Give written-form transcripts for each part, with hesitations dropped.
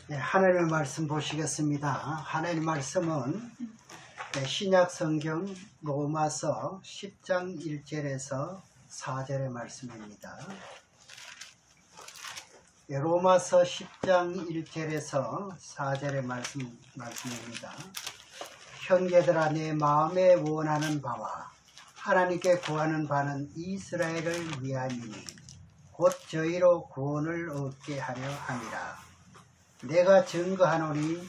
네, 하나님의 말씀 보시겠습니다. 하나님의 말씀은 신약 성경 로마서 10장 1절에서 4절의 말씀입니다. 로마서 10장 1절에서 4절의 말씀입니다. 형제들아, 내 마음에 원하는 바와 하나님께 구하는 바는 이스라엘을 위함이니 곧 저희로 구원을 얻게 하려 함이라. 내가 증거하노니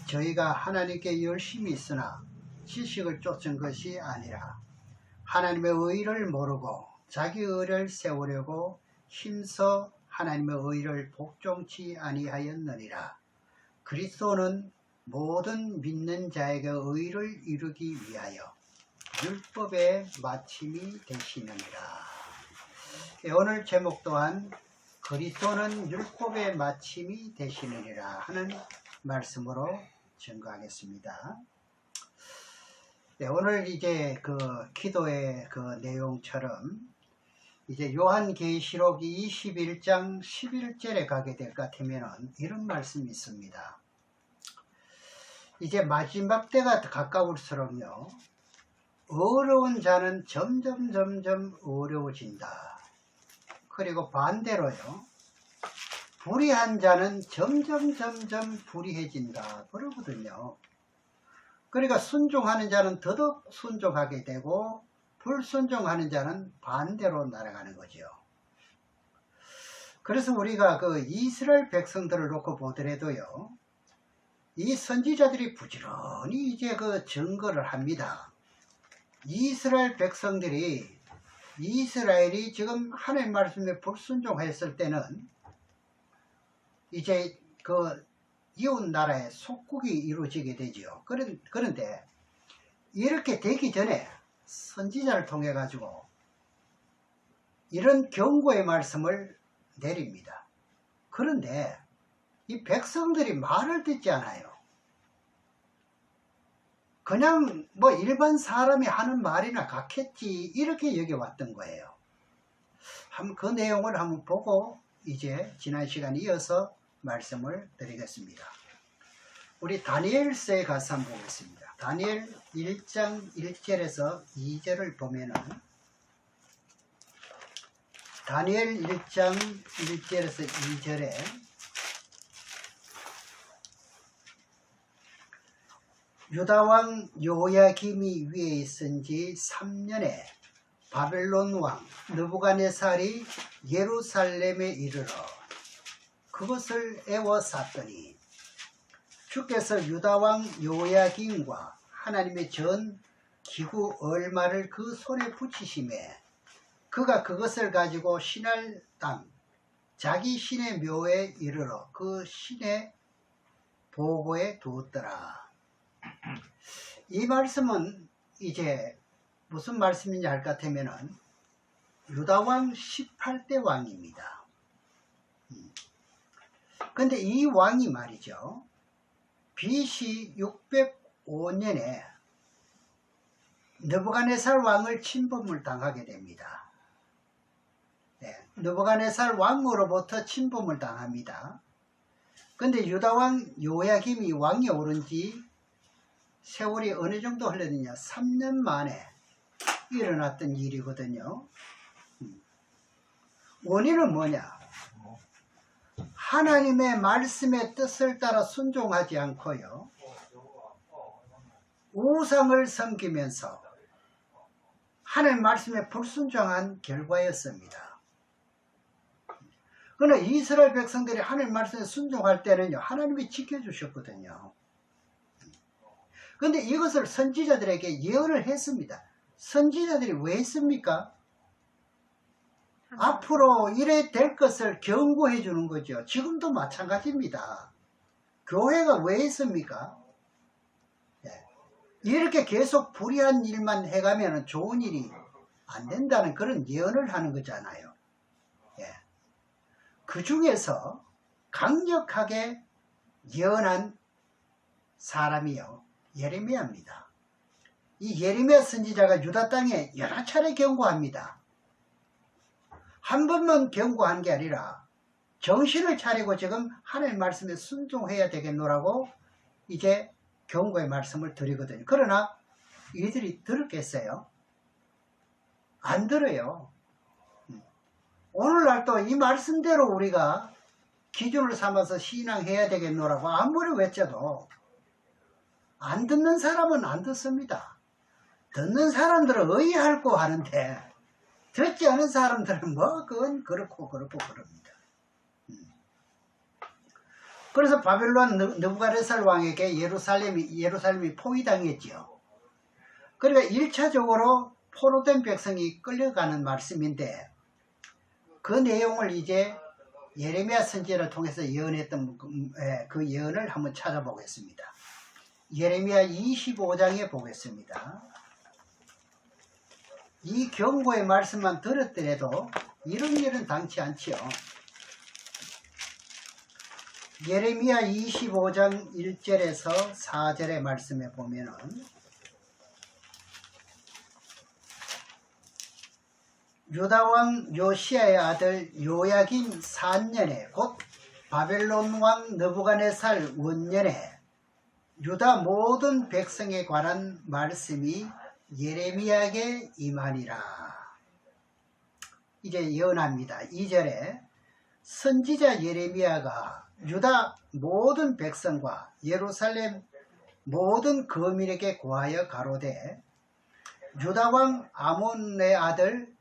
저희가 하나님께 열심히 있으나 지식을 쫓은 것이 아니라 하나님의 의를 모르고 자기 의를 세우려고 힘써 하나님의 의를 복종치 아니하였느니라. 그리스도는 모든 믿는 자에게 의를 이루기 위하여 율법의 마침이 되시느니라. 오늘 제목 또한 그리스도는 율법의 마침이 되시느니라 하는 말씀으로 증거하겠습니다. 네, 오늘 이제 그 기도의 그 내용처럼 이제 요한계시록 21장 11절에 가게 될 것 같으면 이런 말씀이 있습니다. 이제 마지막 때가 가까울수록요, 어려운 자는 점점 어려워진다. 그리고 반대로요, 불의한 자는 점점 불의해진다 그러거든요. 그러니까 순종하는 자는 더더욱 순종하게 되고 불순종하는 자는 반대로 날아가는 거죠. 그래서 우리가 그 이스라엘 백성들을 놓고 보더라도요, 이 선지자들이 부지런히 이제 그 증거를 합니다. 이스라엘 백성들이 이스라엘이 지금 하나님 말씀에 불순종했을 때는 이제 그 이웃 나라의 속국이 이루어지게 되죠. 그런데 이렇게 되기 전에 선지자를 통해 가지고 이런 경고의 말씀을 내립니다. 그런데 이 백성들이 말을 듣지 않아요. 그냥 뭐 일반 사람이 하는 말이나 같겠지 이렇게 여겨왔던 거예요. 한번 그 내용을 한번 보고 이제 지난 시간에 이어서 말씀을 드리겠습니다. 우리 다니엘서에 가서 한번 보겠습니다. 다니엘 1장 1절에서 2절을 보면은 다니엘 1장 1절에서 2절에 유다왕 요야김이 위에 있은 지 3년에 바벨론 왕 느부갓네살이 예루살렘에 이르러 그것을 애워쌌더니 주께서 유다왕 요야김과 하나님의 전 기구 얼마를 그 손에 붙이심에 그가 그것을 가지고 신할 땅 자기 신의 묘에 이르러 그 신의 보고에 두었더라. 이 말씀은 이제 무슨 말씀인지 알 것 같으면은 유다왕 18대 왕입니다. 근데 이 왕이 말이죠, BC 605년에 느부갓네살 왕을 침범을 당하게 됩니다. 네, 느부갓네살 왕으로부터 침범을 당합니다. 근데 유다왕 요야김이 왕이 오른 지 세월이 어느 정도 흘렀느냐, 3년 만에 일어났던 일이거든요. 원인은 뭐냐, 하나님의 말씀의 뜻을 따라 순종하지 않고요, 우상을 섬기면서 하나님 말씀에 불순종한 결과였습니다. 그러나 이스라엘 백성들이 하나님 말씀에 순종할 때는요, 하나님이 지켜주셨거든요. 그런데 이것을 선지자들에게 예언을 했습니다. 선지자들이 왜 했습니까? 앞으로 이래 될 것을 경고해 주는 거죠. 지금도 마찬가지입니다. 교회가 왜 했습니까? 네. 이렇게 계속 불의한 일만 해가면 좋은 일이 안 된다는 그런 예언을 하는 거잖아요. 네. 그 중에서 강력하게 예언한 사람이요, 예레미야입니다. 이 예레미야 선지자가 유다 땅에 여러 차례 경고합니다. 한 번만 경고한 게 아니라 정신을 차리고 지금 하나님 말씀에 순종해야 되겠노라고 이제 경고의 말씀을 드리거든요. 그러나 이들이 들었겠어요? 안 들어요. 오늘날 또 이 말씀대로 우리가 기준을 삼아서 신앙해야 되겠노라고 아무리 외쳐도 안 듣는 사람은 안 듣습니다. 듣는 사람들은 의의할고 하는데 듣지 않은 사람들은 뭐 그건 그렇고 그럽니다. 그래서 바벨론 느부갓네살 왕에게 예루살렘이 포위당했지요. 그러니까 1차적으로 포로된 백성이 끌려가는 말씀인데 그 내용을 이제 예레미야 선지자를 통해서 예언했던 그 예언을 한번 찾아보겠습니다. 예레미야 25장에 보겠습니다. 이 경고의 말씀만 들었더라도 이런 일은 당치 않지요. 예레미야 25장 1절에서 4절의 말씀에 보면은 유다왕 요시야의 아들 요야긴 4년에 곧 바벨론 왕 느부갓네살 원년에 유다 모든 백성에 관한 말씀이 예레미야에게 임하니라. 이제 예언합니다. 2절에 선지자 예레미야가 유다 모든 백성과 예루살렘 모든 거민에게 고하여 가로되 유다왕 아몬의 아들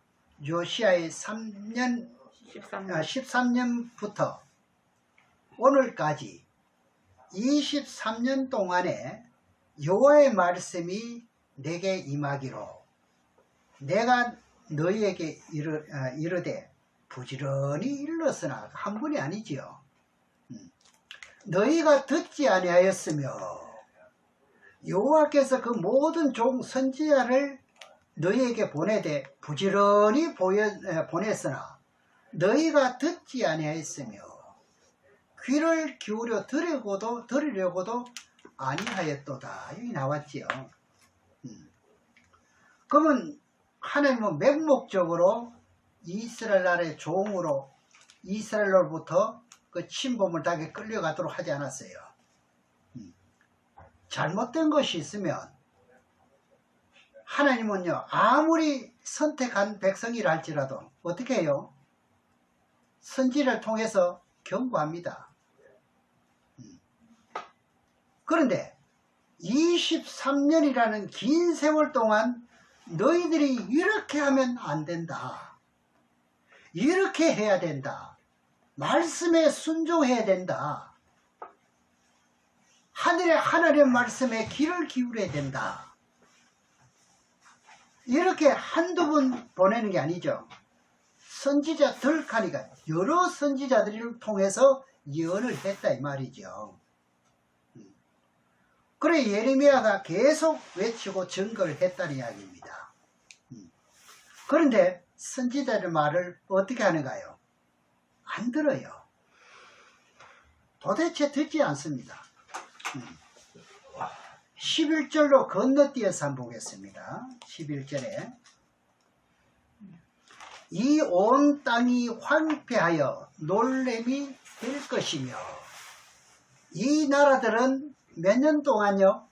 요시야의 13년부터 오늘까지 23년 동안에 여호와의 말씀이 내게 임하기로 내가 너희에게 이르되 부지런히 일렀으나 한 분이 아니지요. 너희가 듣지 아니하였으며 여호와께서 그 모든 종 선지자를 너희에게 보내되 부지런히 보냈으나 너희가 듣지 아니하였으며 귀를 기울여 들으려고도 아니하였도다. 여기 나왔지요. 그러면 하나님은 맹목적으로 이스라엘 나라의 종으로 이스라엘로부터 그 침범을 당해 끌려가도록 하지 않았어요. 잘못된 것이 있으면 하나님은요 아무리 선택한 백성이라 할지라도 어떻게 해요? 선지를 통해서 경고합니다. 그런데 23년이라는 긴 세월 동안 너희들이 이렇게 하면 안 된다. 이렇게 해야 된다. 말씀에 순종해야 된다. 하늘의 하나님의 말씀에 귀를 기울여야 된다. 이렇게 한두 번 보내는 게 아니죠. 선지자들 하니까 여러 선지자들을 통해서 예언을 했다 이 말이죠. 그래 예레미야가 계속 외치고 증거를 했다는 이야기입니다. 그런데 선지자의 말을 어떻게 하는가요? 안 들어요. 도대체 듣지 않습니다. 11절로 건너뛰어서 한번 보겠습니다. 11절에 이 온 땅이 황폐하여 놀램이 될 것이며 이 나라들은 몇 년 동안요? 요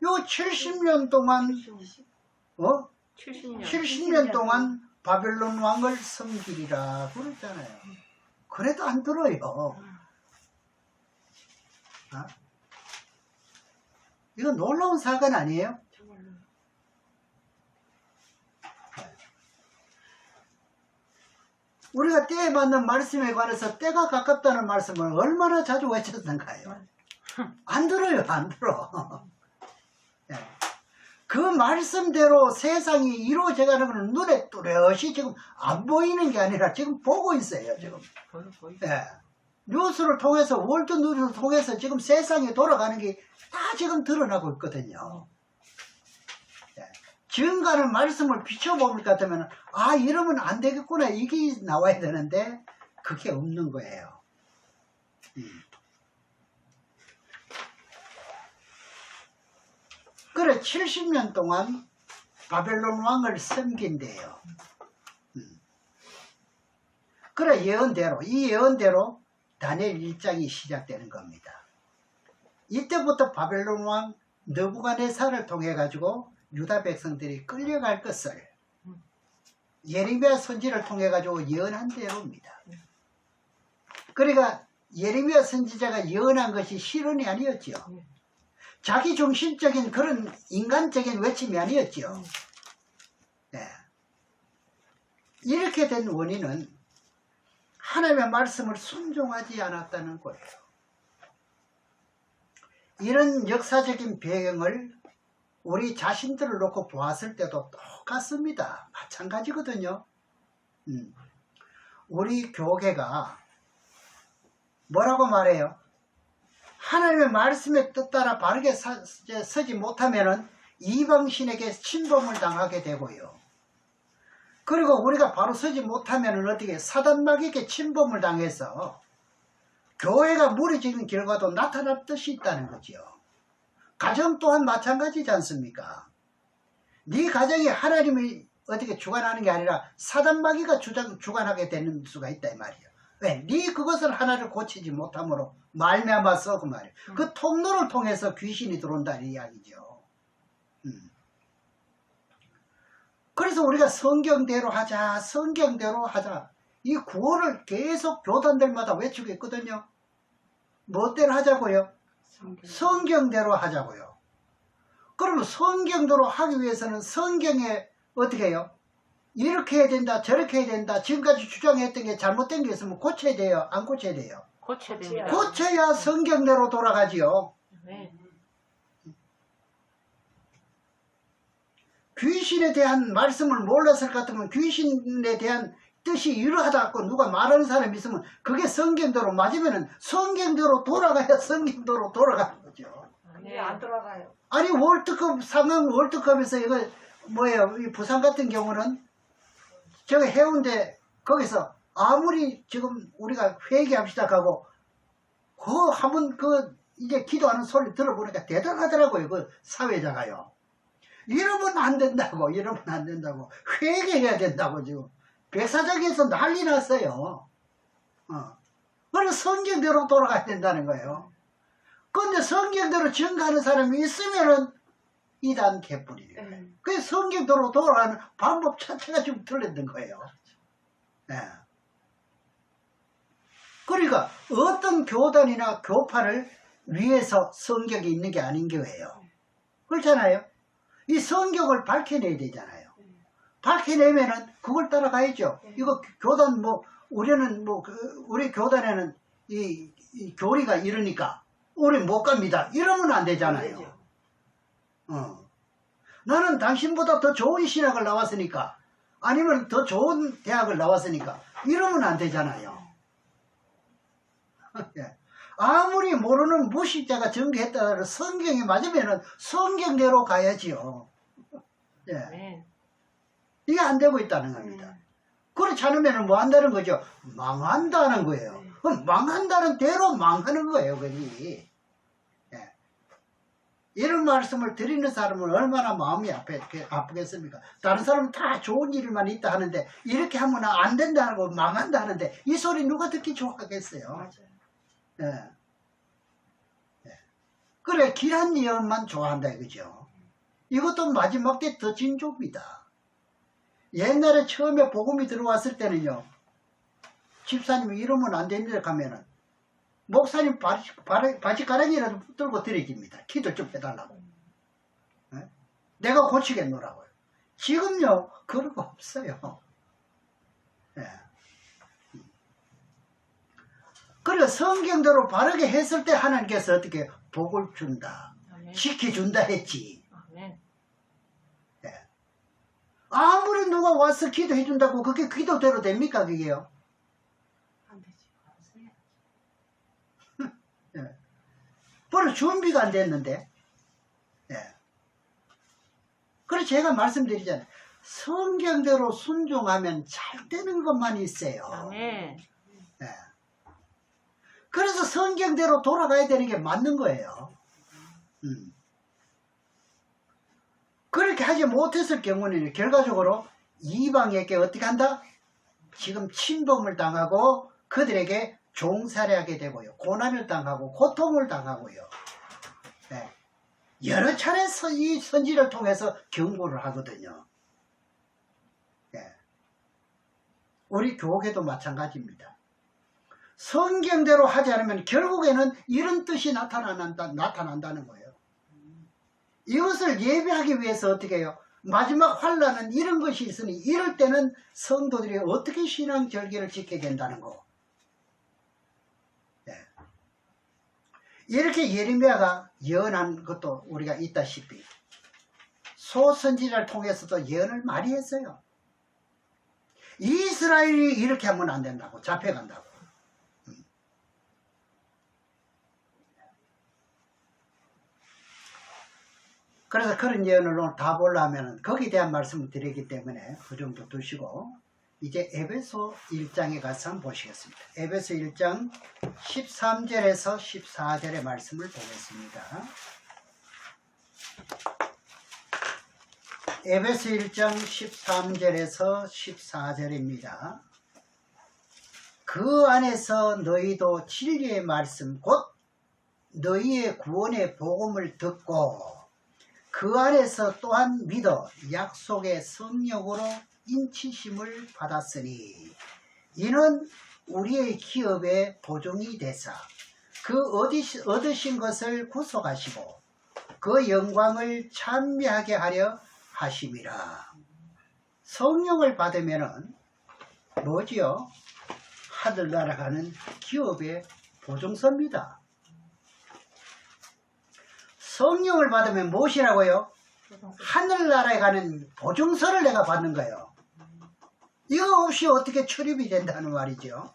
70년 동안 70년 동안 바벨론 왕을 섬기리라 그랬잖아요. 그래도 안 들어요. 이거 놀라운 사건 아니에요? 우리가 때에 맞는 말씀에 관해서 때가 가깝다는 말씀을 얼마나 자주 외쳤던가요? 안 들어요, 안 들어. 그 말씀대로 세상이 이루어져가는 건 눈에 뚜렷이 지금 안 보이는 게 아니라 지금 보고 있어요, 지금. 뉴스를 통해서, 월드 뉴스를 통해서 지금 세상이 돌아가는 게 다 지금 드러나고 있거든요. 증가하는 말씀을 비춰볼 것 같으면, 아, 이러면 안 되겠구나. 이게 나와야 되는데, 그게 없는 거예요. 그래, 70년 동안 바벨론 왕을 섬긴대요. 그래 예언대로 이 예언대로 다니엘 1장이 시작되는 겁니다. 이때부터 바벨론 왕 느부갓네살을 통해 가지고 유다 백성들이 끌려갈 것을 예레미야 선지를 통해 가지고 예언한 대로입니다. 그러니까 예레미야 선지자가 예언한 것이 실언이 아니었죠. 자기 중심적인 그런 인간적인 외침이 아니었죠. 네. 이렇게 된 원인은 하나님의 말씀을 순종하지 않았다는 거예요. 이런 역사적인 배경을 우리 자신들을 놓고 보았을 때도 똑같습니다. 마찬가지거든요. 우리 교계가 뭐라고 말해요? 하나님의 말씀의 뜻 따라 바르게 서지 못하면은 이방신에게 침범을 당하게 되고요. 그리고 우리가 바로 서지 못하면은 어떻게 사단마귀에게 침범을 당해서 교회가 무너지는 결과도 나타날 뜻이 있다는 거죠. 가정 또한 마찬가지지 않습니까? 네 가정이 하나님이 어떻게 주관하는 게 아니라 사단마귀가 주관하게 되는 수가 있다 이 말이에요. 왜? 네 그것을 하나를 고치지 못함으로 말미암아서 그 말이에요. 그 통로를 통해서 귀신이 들어온다는 이야기죠. 그래서 우리가 성경대로 하자, 성경대로 하자. 이 구호를 계속 교단들마다 외치고 있거든요. 뭐대로 하자고요? 성경대로 하자고요. 그러면 성경대로 하기 위해서는 성경에 어떻게 해요? 이렇게 해야 된다, 저렇게 해야 된다. 지금까지 주장했던 게 잘못된 게 있으면 고쳐야 돼요? 안 고쳐야 돼요? 고쳐야 됩니다. 고쳐야 성경대로 돌아가지요. 네. 귀신에 대한 말씀을 몰랐을 것 같으면 귀신에 대한 뜻이 이러하다고 누가 말하는 사람이 있으면 그게 성경대로 맞으면은 성경대로 돌아가야 성경대로 돌아가는 거죠. 네. 안 돌아가요. 아니 월드컵 상황 월드컵에서 이거 뭐예요? 이 부산 같은 경우는 저기 해운대 거기서 아무리 지금 우리가 회개합시다 하고 그 한번 그 이제 기도하는 소리 들어보니까 대단하더라고요. 그 사회자가요. 이러면 안 된다고, 이러면 안 된다고, 회개해야 된다고 지금 백사장에서 난리 났어요. 그래서 성경대로 돌아가야 된다는 거예요. 그런데 성경대로 증거하는 사람이 있으면은 이단 개뿔이에요. 그 성경대로 돌아가는 방법 자체가 좀 틀렸던 거예요. 네. 그러니까 어떤 교단이나 교파를 위해서 성경이 있는 게 아닌 거예요. 그렇잖아요. 이 성경을 밝혀내야 되잖아요. 밝혀내면은 그걸 따라가야죠. 이거 교단 뭐 우리는 뭐 우리 교단에는 이 교리가 이러니까 우리 못 갑니다. 이러면 안 되잖아요. 나는 당신보다 더 좋은 신학을 나왔으니까 아니면 더 좋은 대학을 나왔으니까 이러면 안 되잖아요. 아무리 모르는 무식자가 전개했다 하더라도 성경이 맞으면은 성경대로 가야지요. 예. 이게 안 되고 있다는 겁니다. 그렇지 않으면 뭐 한다는 거죠? 망한다는 거예요. 그럼 망한다는 대로 망하는 거예요, 거기. 예. 이런 말씀을 드리는 사람은 얼마나 마음이 아프겠습니까? 다른 사람은 다 좋은 일만 있다 하는데 이렇게 하면 안 된다고 망한다 하는데 이 소리 누가 듣기 좋아하겠어요? 맞아요. 예. 예. 그래 길한 예언만 좋아한다 이거죠. 이것도 마지막 때 더 징조입니다. 옛날에 처음에 복음이 들어왔을 때는요, 집사님이 이러면 안 된다 하면은 목사님 바지가랑이라도 붙들고 드려집니다. 기도 좀 해달라고. 예? 내가 고치겠노라고요. 지금요 그런 거 없어요. 예. 그래서 성경대로 바르게 했을 때 하나님께서 어떻게 복을 준다. 아멘. 지켜준다 했지. 아멘. 예. 아무리 누가 와서 기도해 준다고 그게 기도대로 됩니까 그게요? 안 되지. 예. 벌써 준비가 안 됐는데. 예. 그래서 제가 말씀드리잖아요. 성경대로 순종하면 잘 되는 것만 있어요. 아멘. 예. 그래서 성경대로 돌아가야 되는 게 맞는 거예요. 그렇게 하지 못했을 경우는 결과적으로 이방에게 어떻게 한다? 지금 침범을 당하고 그들에게 종살이하게 되고요. 고난을 당하고 고통을 당하고요. 네. 여러 차례 이 선지를 통해서 경고를 하거든요. 네. 우리 교회도 마찬가지입니다. 성경대로 하지 않으면 결국에는 이런 뜻이 나타난다는 거예요. 이것을 예배하기 위해서 어떻게 해요? 마지막 환란은 이런 것이 있으니 이럴 때는 성도들이 어떻게 신앙 절개를 지켜야 된다는 거. 네. 이렇게 예레미야가 예언한 것도 우리가 있다시피 소선지자를 통해서도 예언을 많이 했어요. 이스라엘이 이렇게 하면 안 된다고, 잡혀간다고. 그래서 그런 예언을 오늘 다 보려면 거기에 대한 말씀을 드리기 때문에 그 정도 두시고 이제 에베소 1장에 가서 한번 보시겠습니다. 에베소 1장 13절에서 14절의 말씀을 보겠습니다. 에베소 1장 13절에서 14절입니다. 그 안에서 너희도 진리의 말씀 곧 너희의 구원의 복음을 듣고 그 안에서 또한 믿어 약속의 성령으로 인치심을 받았으니 이는 우리의 기업의 보증이 되사 그 얻으신 것을 구속하시고 그 영광을 찬미하게 하려 하심이라. 성령을 받으면은 뭐지요? 하늘나라 가는 기업의 보증서입니다. 성령을 받으면 무엇이라고요? 하늘나라에 가는 보증서를 내가 받는 거예요. 이거 없이 어떻게 출입이 된다는 말이죠.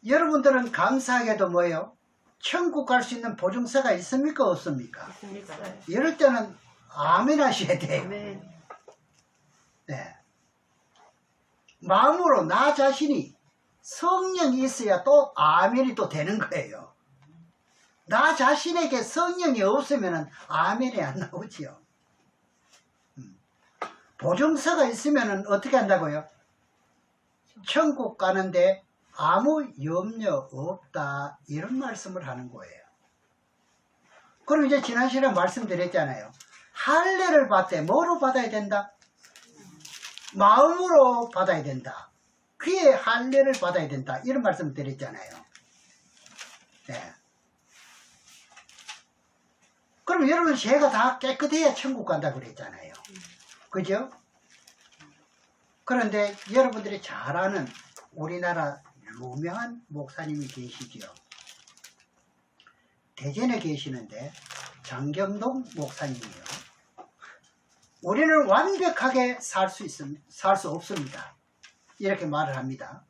여러분들은 감사하게도 뭐예요? 천국 갈 수 있는 보증서가 있습니까? 없습니까? 있습니다. 이럴 때는 아멘 하셔야 돼요. 네. 네. 마음으로 나 자신이 성령이 있어야 또 아멘이 또 되는 거예요. 나 자신에게 성령이 없으면 아멘이 안 나오지요. 보증서가 있으면 어떻게 한다고요? 천국 가는데 아무 염려 없다, 이런 말씀을 하는 거예요. 그럼 이제 지난 시간에 말씀드렸잖아요. 할례를 받되 뭐로 받아야 된다? 마음으로 받아야 된다. 귀에 할례를 받아야 된다, 이런 말씀 드렸잖아요. 네. 그럼 여러분 죄가 다 깨끗해야 천국 간다 그랬잖아요. 그죠? 그런데 여러분들이 잘 아는 우리나라 유명한 목사님이 계시죠. 대전에 계시는데 장경동 목사님이요. 우리는 완벽하게 살 수 없습니다. 이렇게 말을 합니다.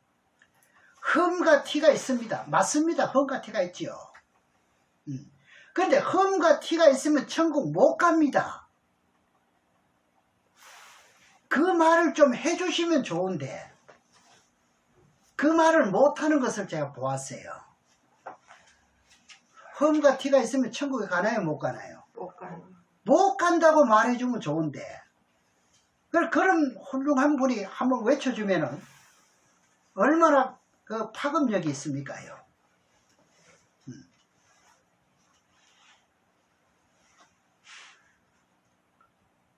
흠과 티가 있습니다. 맞습니다. 흠과 티가 있지요. 그런데 흠과 티가 있으면 천국 못 갑니다. 그 말을 좀 해주시면 좋은데 그 말을 못하는 것을 제가 보았어요. 흠과 티가 있으면 천국에 가나요? 못 가나요? 못 가요. 못 간다고 말해주면 좋은데 그런 훌륭한 분이 한번 외쳐주면은 얼마나 그 파급력이 있습니까요?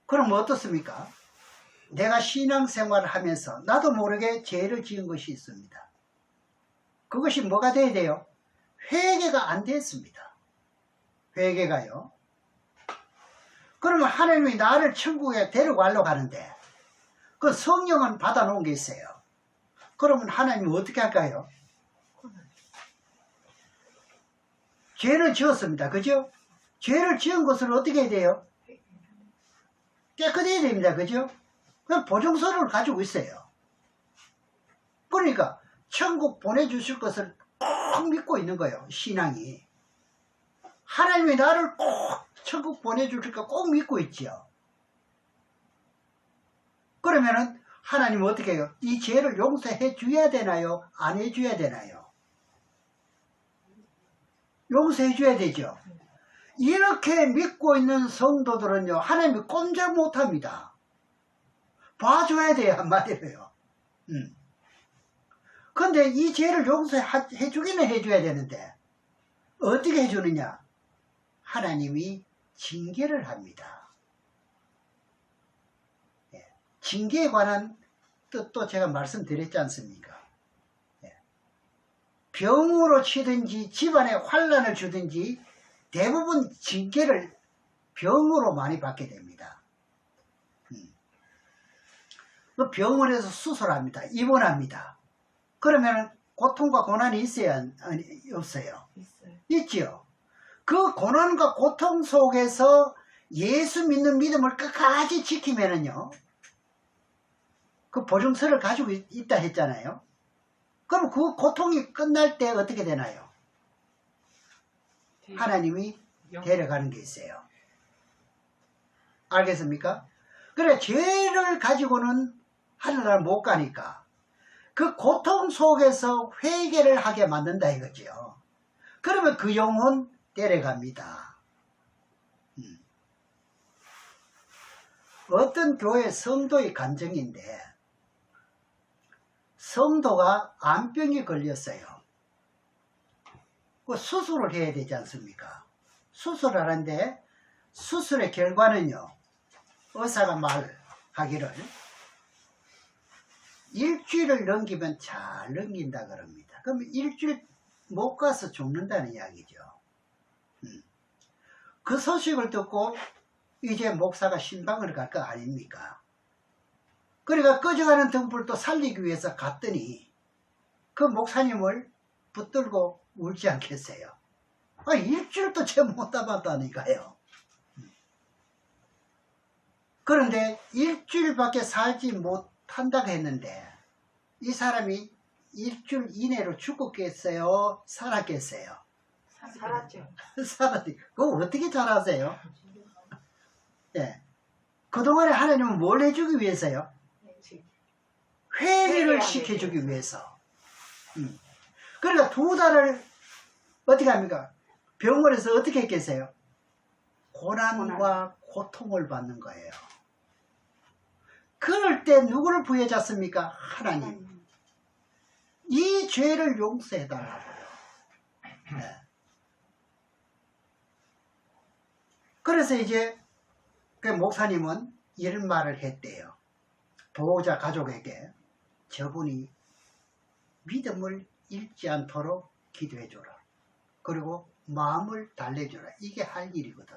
그럼 어떻습니까? 내가 신앙생활을 하면서 나도 모르게 죄를 지은 것이 있습니다. 그것이 뭐가 돼야 돼요? 회개가 안 됐습니다. 회개가요. 그러면 하나님이 나를 천국에 데려가려고 하는데 그 성령은 받아놓은 게 있어요. 그러면 하나님이 어떻게 할까요? 죄를 지었습니다. 그죠? 죄를 지은 것을 어떻게 해야 돼요? 깨끗해야 됩니다. 그죠? 그럼 보증서를 가지고 있어요. 그러니까 천국 보내주실 것을 꼭 믿고 있는 거예요. 신앙이. 하나님이 나를 꼭 천국 보내주실까 꼭 믿고 있지요. 그러면은 하나님은 어떻게 해요? 이 죄를 용서해 줘야 되나요? 안 해줘야 되나요? 용서해 줘야 되죠. 이렇게 믿고 있는 성도들은요, 하나님이 꼼짝 못합니다. 봐줘야 돼요, 한마디로요. 근데 이 죄를 용서해 주기는 해줘야 되는데 어떻게 해주느냐? 하나님이 징계를 합니다. 예. 징계에 관한 뜻도 제가 말씀드렸지 않습니까? 예. 병으로 치든지 집안에 환난을 주든지 대부분 징계를 병으로 많이 받게 됩니다. 그 병원에서 수술합니다. 입원합니다. 그러면 고통과 고난이 있어야 없어요? 있어요. 있지요. 그 고난과 고통 속에서 예수 믿는 믿음을 끝까지 지키면은요, 그 보증서를 가지고 있다 했잖아요. 그럼 그 고통이 끝날 때 어떻게 되나요? 하나님이 데려가는 게 있어요. 알겠습니까? 그래, 죄를 가지고는 하늘나라를 못 가니까 그 고통 속에서 회개를 하게 만든다 이거죠. 그러면 그 영혼 데려갑니다. 어떤 교회 성도의 감정인데, 성도가 암병이 걸렸어요. 그 수술을 해야 되지 않습니까? 수술하는데 수술의 결과는요, 의사가 말하기를 일주일을 넘기면 잘 넘긴다 그럽니다. 그럼 일주일 못 가서 죽는다는 이야기죠. 그 소식을 듣고 이제 목사가 신방을 갈 거 아닙니까? 그러니까 꺼져가는 등불도 살리기 위해서 갔더니 그 목사님을 붙들고 울지 않겠어요? 일주일도 채 못 잡았다니까요. 그런데 일주일밖에 살지 못한다고 했는데 이 사람이 일주일 이내로 죽었겠어요? 살았겠어요? 살았죠. 살았지. 그거 어떻게 잘 아세요? 예. 그동안에 하나님은 뭘 해주기 위해서요? 회개를 시켜주기 위해서. 그러니까 2달을 어떻게 합니까? 병원에서 어떻게 했겠어요? 고난과 고통을 받는 거예요. 그럴 때 누구를 부여잡습니까? 하나님. 이 죄를 용서해달라고요. 네. 그래서 이제 그 목사님은 이런 말을 했대요. 보호자 가족에게 저분이 믿음을 잃지 않도록 기도해줘라. 그리고 마음을 달래줘라. 이게 할 일이거든.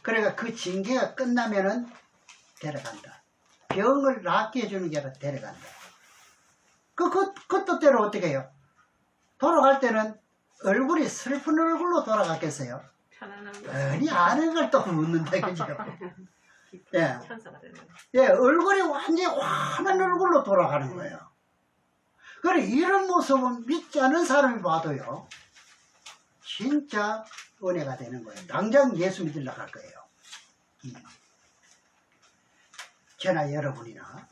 그러니까 그 징계가 끝나면은 데려간다. 병을 낫게 해주는 게 아니라 데려간다. 그 뜻대로 어떻게 해요? 돌아갈 때는 얼굴이 슬픈 얼굴로 돌아갔겠어요? 아니, 아는 걸 또 묻는다, 그죠? 예. 예, 얼굴이 완전히 환한 얼굴로 돌아가는 거예요. 그래, 이런 모습은 믿지 않은 사람이 봐도요, 진짜 은혜가 되는 거예요. 당장 예수 믿으려고 할 거예요. 저나 여러분이나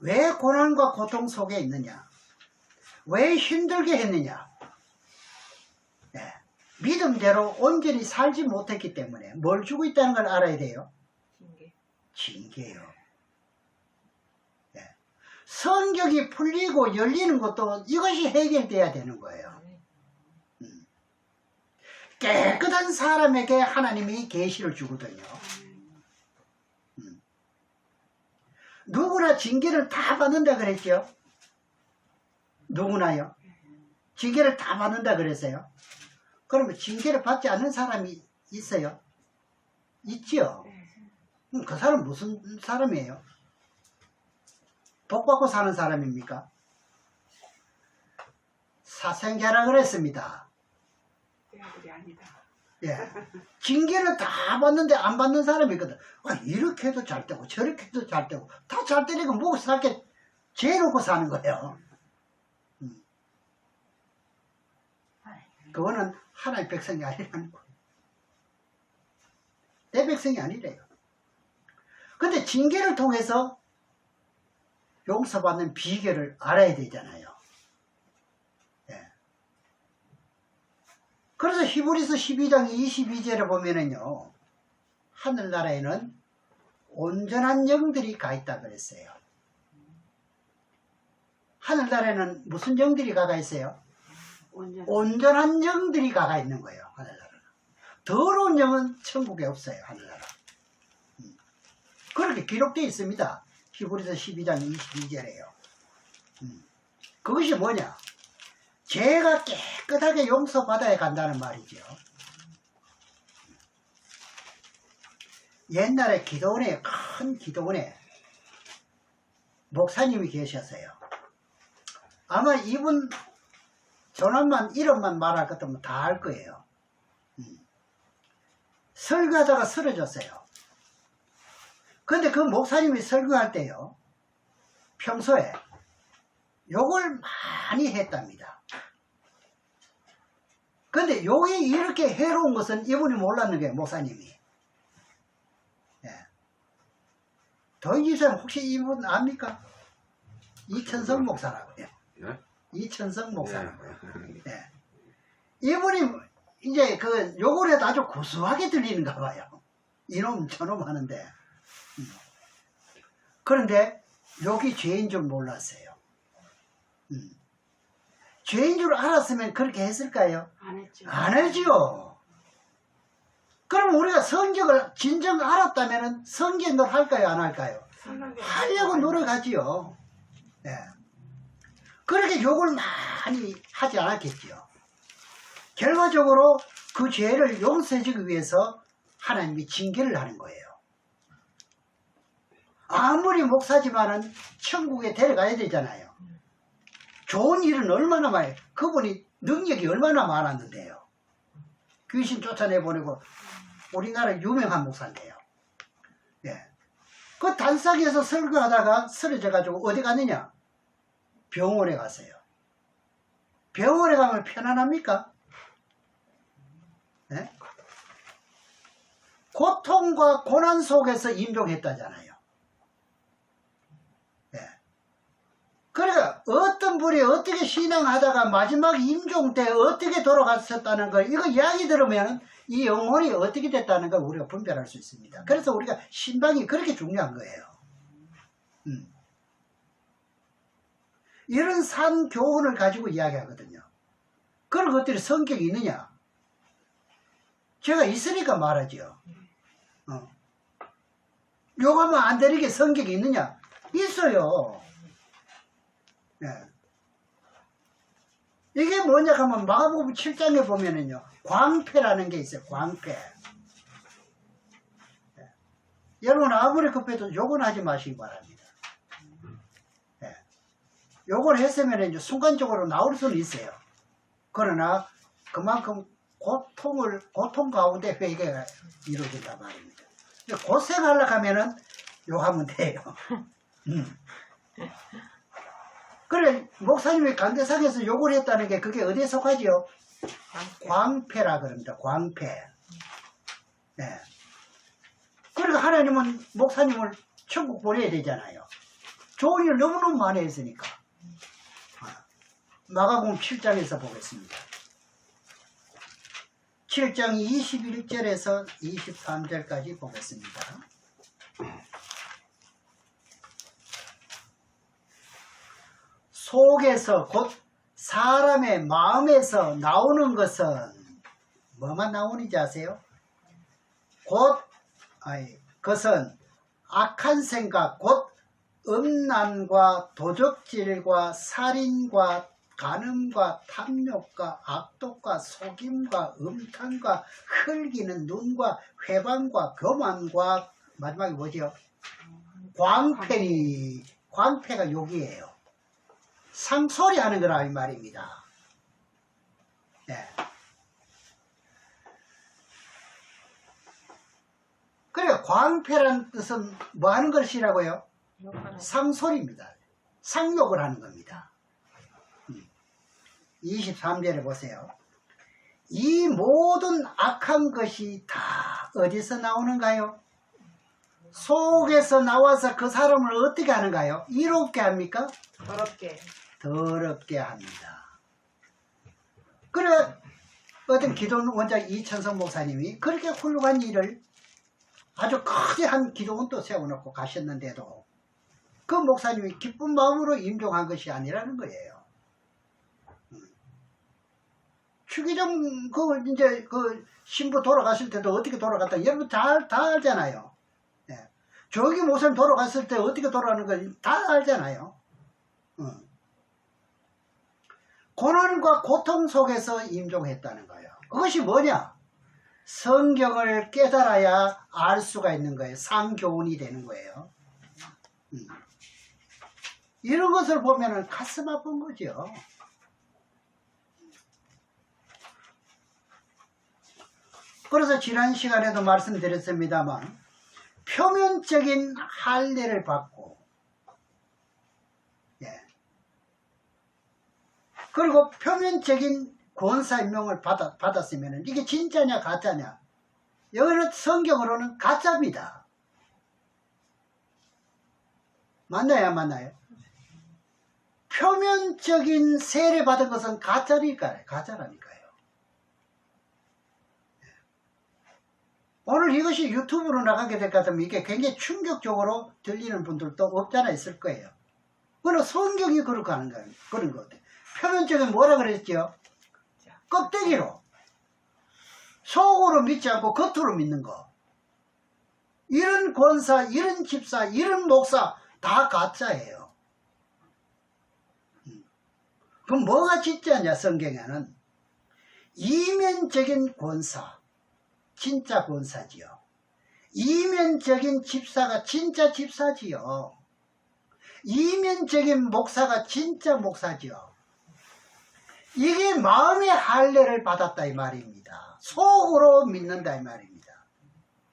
왜 고난과 고통 속에 있느냐? 왜 힘들게 했느냐? 네. 믿음대로 온전히 살지 못했기 때문에 뭘 주고 있다는 걸 알아야 돼요? 징계요. 네. 성경이 풀리고 열리는 것도 이것이 해결돼야 되는 거예요. 깨끗한 사람에게 하나님이 계시를 주거든요. 누구나 징계를 다 받는다 그랬죠? 누구나요? 징계를 다 받는다 그랬어요? 그러면 징계를 받지 않는 사람이 있어요? 있죠? 그 사람 무슨 사람이에요? 복 받고 사는 사람입니까? 사생자라 그랬습니다. 예. 징계를 다 받는데 안 받는 사람이 있거든. 이렇게 해도 잘 되고 저렇게 해도 잘 되고 다 잘 되니까 뭐 살게 죄놓고 사는 거예요. 그거는 하나의 백성이 아니라는 거예요. 내 백성이 아니래요. 근데 징계를 통해서 용서받는 비결을 알아야 되잖아요. 예. 그래서 히브리서 12장 22절에 보면은요, 하늘나라에는 온전한 영들이 가 있다 그랬어요. 하늘나라에는 무슨 영들이 가가 있어요? 온전한 영들이 가가 있는 거예요. 하늘나라는. 더러운 영은 천국에 없어요. 하늘나라. 그렇게 기록되어 있습니다. 히브리서 12장 22절에요. 그것이 뭐냐? 죄가 깨끗하게 용서받아야 간다는 말이죠. 옛날에 기도원에, 큰 기도원에 목사님이 계셨어요. 아마 이분 전화만 이름만 말할 것 같으면 다 알 거예요. 설교하다가 쓰러졌어요. 근데 그 목사님이 설교할 때요, 평소에 욕을 많이 했답니다. 근데 욕이 이렇게 해로운 것은 이분이 몰랐는 거예요, 목사님이. 예. 도인지사님 혹시 이분 압니까? 이천성 목사라고요. 예? 이천성 목사라고요. 예. 예. 이분이 이제 그 욕을 해도 아주 고소하게 들리는가 봐요. 이놈 저놈 하는데. 그런데 욕이 죄인 줄 몰랐어요. 죄인 줄 알았으면 그렇게 했을까요? 안 했죠. 안 하지요. 그럼 우리가 성경을 진정 알았다면 성경을 할까요? 안 할까요? 하려고 노력하지요. 예. 그렇게 욕을 많이 하지 않았겠지요. 결과적으로 그 죄를 용서해주기 위해서 하나님이 징계를 하는 거예요. 아무리 목사지만은 천국에 데려가야 되잖아요. 좋은 일은 얼마나 많아요. 그분이 능력이 얼마나 많았는데요. 귀신 쫓아내보내고 우리나라 유명한 목사인데요. 예. 그 단상에서 설교하다가 쓰러져가지고 어디 갔느냐? 병원에 갔어요. 병원에 가면 편안합니까? 예? 고통과 고난 속에서 임종했다잖아요. 예. 그러니까 어떤 분이 어떻게 신앙하다가 마지막 임종 때 어떻게 돌아갔었다는 걸 이거 이야기 들으면 이 영혼이 어떻게 됐다는 걸 우리가 분별할 수 있습니다. 그래서 우리가 신방이 그렇게 중요한 거예요. 이런 산 교훈을 가지고 이야기하거든요. 그런 것들이 성격이 있느냐? 제가 있으니까 말하죠. 욕하면 안 되는 게 성격이 있느냐? 있어요. 네. 이게 뭐냐 하면 마가복음 7장에 보면은요, 광패라는 게 있어요. 광패. 네. 여러분 아무리 급해도 욕은 하지 마시기 바랍니다. 네. 욕을 했으면 이제 순간적으로 나올 수는 있어요. 그러나 그만큼 고통 가운데 회개가 이루어진단 말입니다. 고생하려고 하면은 욕하면 돼요. 그래, 목사님이 강대상에서 욕을 했다는 게 그게 어디에 속하지요? 광패라 그럽니다. 광패. 네. 그러니까 하나님은 목사님을 천국 보내야 되잖아요. 좋은 일 너무너무 많이 했으니까. 마가복음 7장에서 보겠습니다. 7장 21절에서 23절까지 보겠습니다. 속에서 곧 사람의 마음에서 나오는 것은 뭐만 나오는지 아세요? 그것은 악한 생각, 곧 음란과 도적질과 살인과 간음과 탐욕과 악독과 속임과 음탕과 흘기는 눈과 회방과 교만과 마지막에 뭐지요? 광패니, 광패가 욕이에요. 상소리 하는 거라 이 말입니다. 네. 그래, 광패라는 뜻은 뭐 하는 것이라고요? 상소리입니다. 상욕을 하는 겁니다. 23절에 보세요. 이 모든 악한 것이 다 어디서 나오는가요? 속에서 나와서 그 사람을 어떻게 하는가요? 이롭게 합니까? 더럽게 합니다. 그래, 어떤 기도원 원장 이천성 목사님이 그렇게 훌륭한 일을 아주 거대한 기도원도 세워놓고 가셨는데도 그 목사님이 기쁜 마음으로 임종한 것이 아니라는 거예요. 추기정 이제 그 신부 돌아갔을 때도 어떻게 돌아갔다 여러분 다 알잖아요. 예. 조기 목사님 돌아갔을 때 어떻게 돌아가는 걸 다 알잖아요. 고난과 고통 속에서 임종했다는 거예요. 그것이 뭐냐? 성경을 깨달아야 알 수가 있는 거예요. 상교훈이 되는 거예요. 이런 것을 보면 가슴 아픈 거죠. 그래서 지난 시간에도 말씀드렸습니다만 표면적인 할례를 받고 그리고 표면적인 권사 임명을 받았으면 이게 진짜냐 가짜냐? 여기는 성경으로는 가짜입니다. 맞나요? 안 맞나요? 표면적인 세례 받은 것은 가짜라니까요. 오늘 이것이 유튜브로 나가게 될 것 같으면 이게 굉장히 충격적으로 들리는 분들도 없잖아 있을 거예요. 그러나 성경이 그렇게 하는 거예요. 그런 것 같아요. 표면적인 뭐라 그랬죠? 껍데기로. 속으로 믿지 않고 겉으로 믿는 거. 이런 권사, 이런 집사, 이런 목사 다 가짜예요. 그럼 뭐가 진짜냐 성경에는? 이면적인 권사, 진짜 권사지요. 이면적인 집사가 진짜 집사지요. 이면적인 목사가 진짜 목사지요. 이게 마음의 할례를 받았다 이 말입니다. 속으로 믿는다 이 말입니다.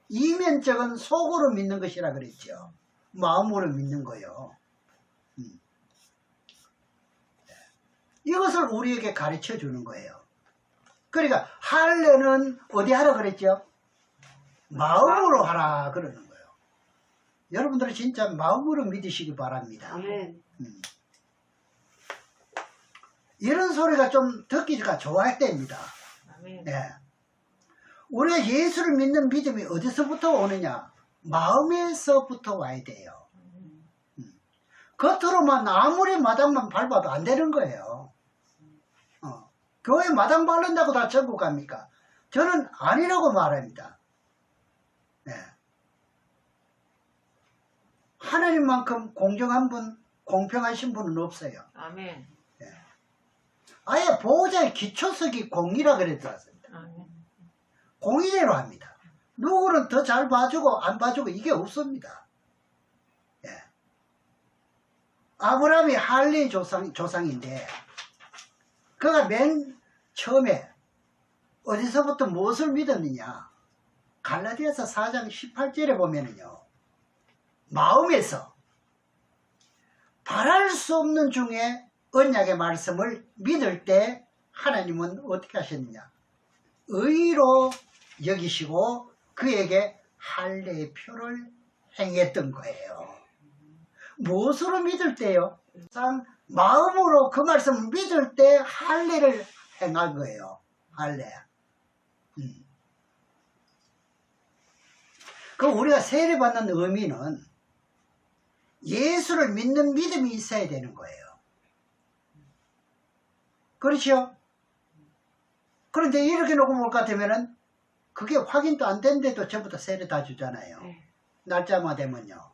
이면적은 속으로 믿는 것이라 그랬죠. 마음으로 믿는 거요. 이것을 우리에게 가르쳐 주는 거예요. 그러니까 할례는 어디 하라 그랬죠? 마음으로 하라 그러는 거예요. 여러분들은 진짜 마음으로 믿으시기 바랍니다. 아멘. 이런 소리가 좀 듣기가 좋아야 됩니다. 아멘. 네. 우리가 예수를 믿는 믿음이 어디서부터 오느냐? 마음에서부터 와야 돼요. 겉으로만 아무리 마당만 밟아도 안 되는 거예요. 교회 마당 밟는다고 다 천국 갑니까? 저는 아니라고 말합니다. 네. 하나님만큼 공정한 분, 공평하신 분은 없어요. 아멘. 네. 아예 보호자의 기초석이 공이라 그랬더라습니다. 아멘. 공의대로 합니다. 누구는 더 잘 봐주고 안 봐주고 이게 없습니다. 예. 아브라함이 할례 조상인데 그가 맨 처음에 어디서부터 무엇을 믿었느냐? 갈라디아서 4장 18절에 보면은요. 마음에서 바랄 수 없는 중에 언약의 말씀을 믿을 때 하나님은 어떻게 하셨느냐? 의로 여기시고 그에게 할례의 표를 행했던 거예요. 무엇으로 믿을 때요? 마음으로 그 말씀을 믿을 때 할례를 행한 거예요. 할례. 그 우리가 세례받는 의미는 예수를 믿는 믿음이 있어야 되는 거예요. 그렇죠? 그런데 이렇게 놓고 볼 것 같으면은 그게 확인도 안 된데도 전부 다 세례 다 주잖아요. 날짜만 되면요.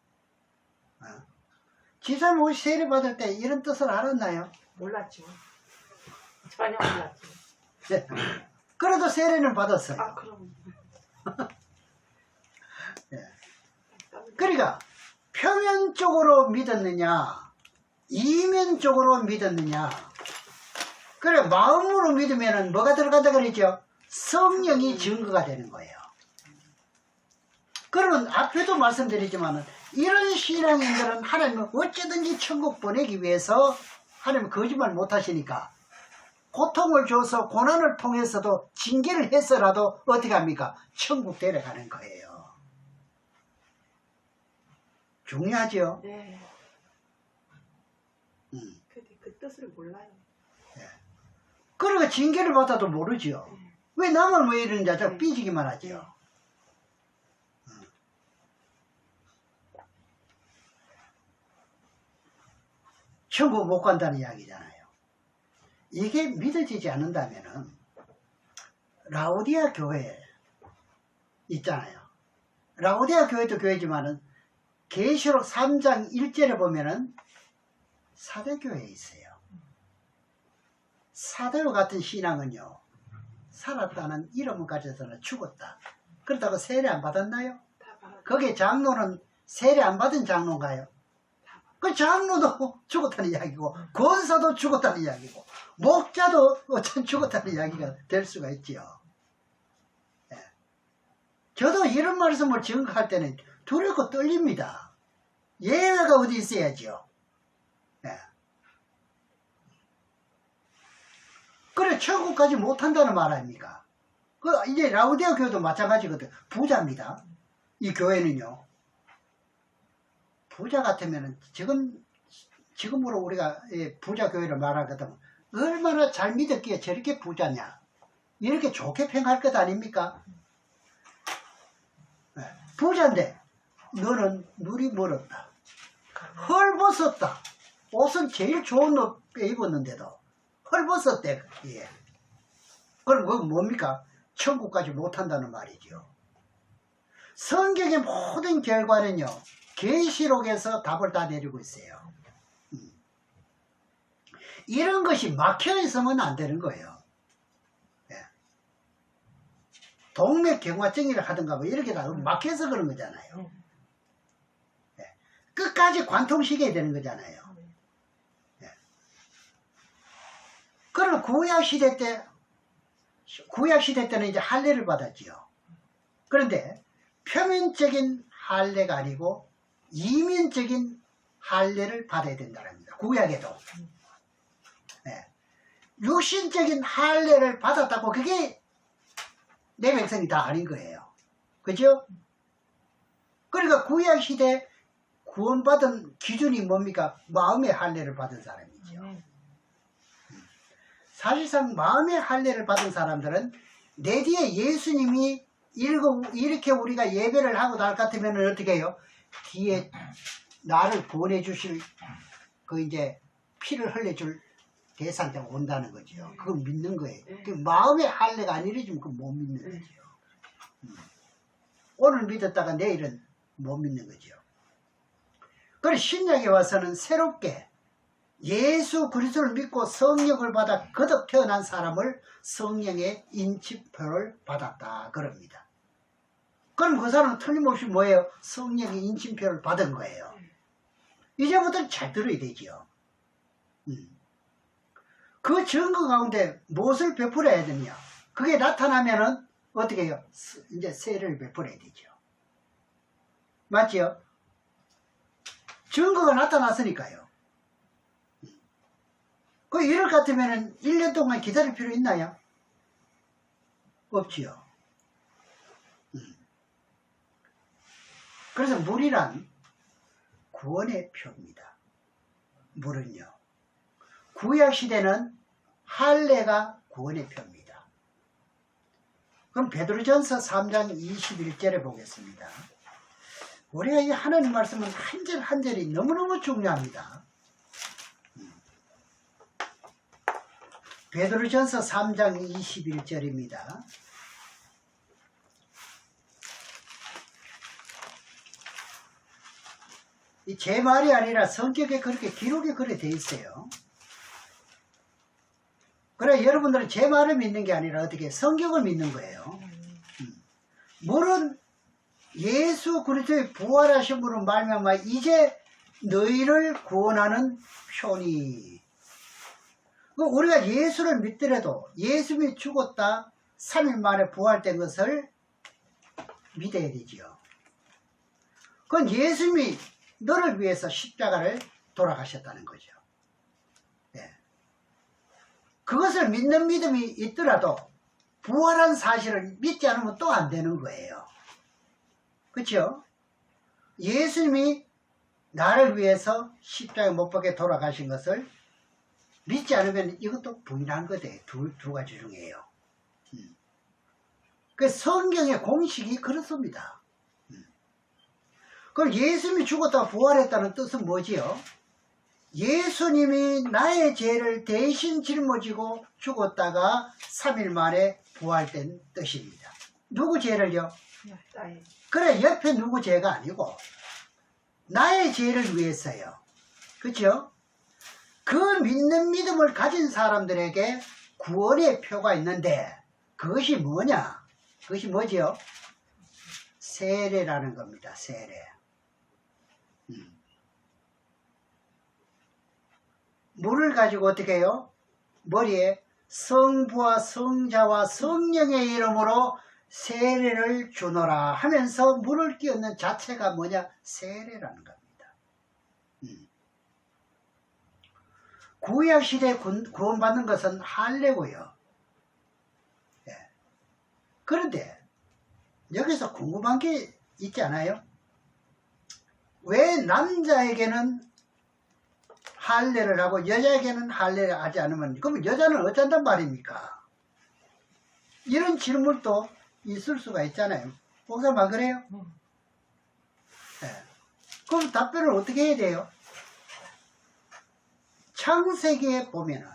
지사님 세례 받을 때 이런 뜻을 알았나요? 몰랐죠. 전혀 몰랐죠. 네. 그래도 세례는 받았어요. 아, 그럼. 네. 그러니까 표면적으로 믿었느냐 이면적으로 믿었느냐. 그래 마음으로 믿으면 뭐가 들어간다 그랬죠? 성령이 증거가 되는 거예요. 그러면 앞에도 말씀드리지만 이런 신앙인들은 하나님은 어찌든지 천국 보내기 위해서 하나님 거짓말 못하시니까 고통을 줘서 고난을 통해서도 징계를 해서라도 어떻게 합니까? 천국 데려가는 거예요. 중요하죠? 네. 근데 그 뜻을 몰라요. 네. 그러니까 징계를 받아도 모르죠. 왜 나만 왜 이러는지 삐지기만 하죠. 천국 못 간다는 이야기잖아요. 이게 믿어지지 않는다면은 라오디아 교회 있잖아요. 라오디아 교회도 교회지만은 계시록 3장 1절에 보면은 사대교회에 있어요. 사대와 같은 신앙은요, 살았다는 이름은 가졌으나 죽었다. 그렇다고 세례 안 받았나요? 다 받았- 거기에 장로는 세례 안 받은 장로인가요? 그 장로도 죽었다는 이야기고, 권사도 죽었다는 이야기고, 목자도 어쩜 죽었다는 이야기가 될 수가 있지요. 예. 저도 이런 말씀을 증거할 때는 두렵고 떨립니다. 예외가 어디 있어야지요. 예. 그래, 천국까지 못한다는 말 아닙니까? 이제 라우디아 교회도 마찬가지거든. 부자입니다. 이 교회는요. 부자 같으면은 지금으로 우리가 부자 교회를 말하거든. 얼마나 잘 믿었기에 저렇게 부자냐. 이렇게 좋게 평할 것 아닙니까? 예. 부자인데 너는 눈이 멀었다. 헐벗었다. 옷은 제일 좋은 옷 입었는데도 헐벗었대. 예. 그럼 그건 뭡니까? 천국까지 못한다는 말이죠. 성경의 모든 결과는요, 계시록에서 답을 다 내리고 있어요. 이런 것이 막혀 있으면 안 되는 거예요. 예. 동맥경화증이라 하든가 뭐 이렇게 다 막혀서 그런 거잖아요. 예. 끝까지 관통시켜야 되는 거잖아요. 예. 그럼 구약시대 때는 이제 할례를 받았지요. 그런데 표면적인 할례가 아니고 이면적인 할례를 받아야 된다는 겁니다. 구약에도. 네. 육신적인 할례를 받았다고 그게 내 백성이 다 아닌 거예요. 그죠? 그러니까 구약시대 구원받은 기준이 뭡니까? 마음의 할례를 받은 사람이죠. 사실상 마음의 할례를 받은 사람들은 내 뒤에 예수님이 이렇게 우리가 예배를 하고 날 같으면 어떻게 해요? 뒤에 나를 구원해 주실 이제 피를 흘려줄 대상자가 온다는 거죠. 그걸 믿는 거예요. 그 마음의 할례가 안 이루어지면 그걸 못 믿는 거죠. 오늘 믿었다가 내일은 못 믿는 거죠. 그래서 신약에 와서는 새롭게 예수 그리스도를 믿고 성령을 받아 거듭 태어난 사람을 성령의 인침표를 받았다 그럽니다. 그럼 그 사람은 틀림없이 뭐예요? 성령의 인침표를 받은 거예요. 이제부터 잘 들어야 되지요. 그 증거 가운데 무엇을 베풀어야 되느냐? 그게 나타나면은 어떻게 해요? 이제 세례를 베풀어야 되죠. 맞지요? 증거가 나타났으니까요. 그 이럴 것 같으면은 1년 동안 기다릴 필요 있나요? 없지요. 그래서 물이란 구원의 표입니다. 물은요. 구약시대는 할례가 구원의 표입니다. 그럼 베드로전서 3장 21절에 보겠습니다. 우리가 이 하나님 말씀은 한 절 한 절이 너무너무 중요합니다. 베드로전서 3장 21절입니다. 제 말이 아니라 성격에 그렇게 기록이 그렇게 돼 있어요. 그래 여러분들은 제 말을 믿는 게 아니라 어떻게 성경을 믿는 거예요. 물은 예수 그리스도의 부활하심으로 말미암아 이제 너희를 구원하는 표니. 우리가 예수를 믿더라도 예수님이 죽었다 3일 만에 부활된 것을 믿어야 되지요. 그건 예수님이 너를 위해서 십자가를 돌아가셨다는 거죠. 네. 그것을 믿는 믿음이 있더라도 부활한 사실을 믿지 않으면 또 안 되는 거예요. 그렇죠? 예수님이 나를 위해서 십자가에 못 박혀 돌아가신 것을 믿지 않으면 이것도 부인한 거예요. 두 가지 중에요. 그 성경의 공식이 그렇습니다. 그럼 예수님이 죽었다가 부활했다는 뜻은 뭐지요? 예수님이 나의 죄를 대신 짊어지고 죽었다가 3일 만에 부활된 뜻입니다. 누구 죄를요? 나의 그래, 옆에 누구 죄가 아니고 나의 죄를 위해서요. 그렇죠? 그 믿는 믿음을 가진 사람들에게 구원의 표가 있는데 그것이 뭐냐? 그것이 뭐지요? 세례라는 겁니다. 세례. 물을 가지고 어떻게 해요? 머리에 성부와 성자와 성령의 이름으로 세례를 주노라 하면서 물을 끼얹는 자체가 뭐냐? 세례라는 겁니다. 구약 시대에 구원받는 것은 할례고요. 예. 그런데 여기서 궁금한 게 있지 않아요? 왜 남자에게는 할례를 하고 여자에게는 할례를 하지 않으면 그러면 여자는 어쩐단 말입니까? 이런 질문도 있을 수가 있잖아요. 목사님 안 그래요? 네. 그럼 답변을 어떻게 해야 돼요? 창세기에 보면은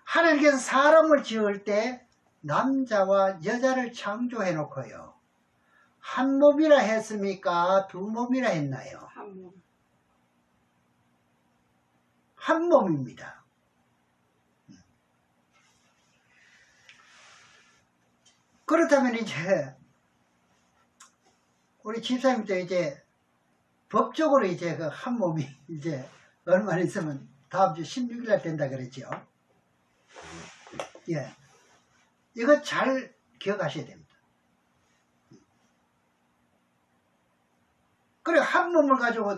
하나님께서 사람을 지을 때 남자와 여자를 창조해 놓고요. 한 몸이라 했습니까? 두 몸이라 했나요? 한 몸. 한 몸입니다. 그렇다면 이제 우리 집사님도 이제 법적으로 이제 그 한 몸이 이제 얼마 있으면 다음 주 16일 날 된다 그랬죠. 예. 이거 잘 기억하셔야 됩니다. 그래, 한 몸을 가지고,